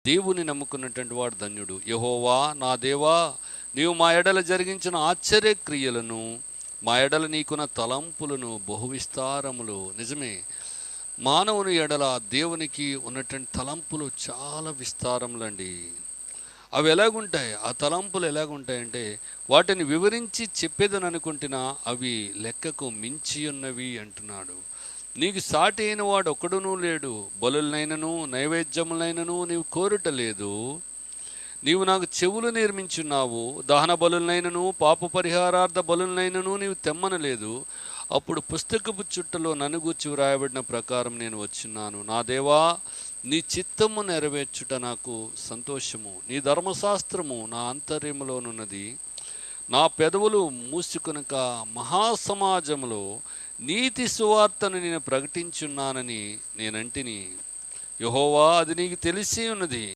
దేవుని నమ్ముకున్నటువంటి వాడు ధన్యుడు. యెహోవా నా దేవా, నీవు మా ఎడల జరిగించిన ఆశ్చర్య క్రియలను, మా ఎడల నీకున్న తలంపులను బహువిస్తారములు. నిజమే, మానవుని ఎడల దేవునికి ఉన్నటువంటి తలంపులు చాలా విస్తారములండి. అవి ఎలాగుంటాయి, ఆ తలంపులు ఎలాగుంటాయంటే వాటిని వివరించి చెప్పేదని అనుకుంటున్నా అవి లెక్కకు మించి ఉన్నవి అంటున్నాడు. నీకు సాటి అయిన వాడు ఒక్కడునూ లేడు. బలులనైనను నైవేద్యములైనను నీవు కోరుట లేదు. నీవు నాకు చెవులు నిర్మించున్నావు. దహన బలులనైనను పాప పరిహారార్థ బలులనైనను నీవు తెమ్మనలేదు. అప్పుడు పుస్తకపు చుట్టలో నన్ను గూర్చి వ్రాయబడిన ప్రకారం నేను వచ్చున్నాను. నా దేవా, నీ చిత్తము నెరవేర్చుట నాకు సంతోషము. నీ ధర్మశాస్త్రము నా అంతర్యములోనున్నది. నా పెదవులు మూసుకొనక మహాసమాజములో నీతి సువార్తను నేను ప్రకటించున్నానని నేనంటిని. యెహోవా, అది నీకు తెలిసి ఉన్నది.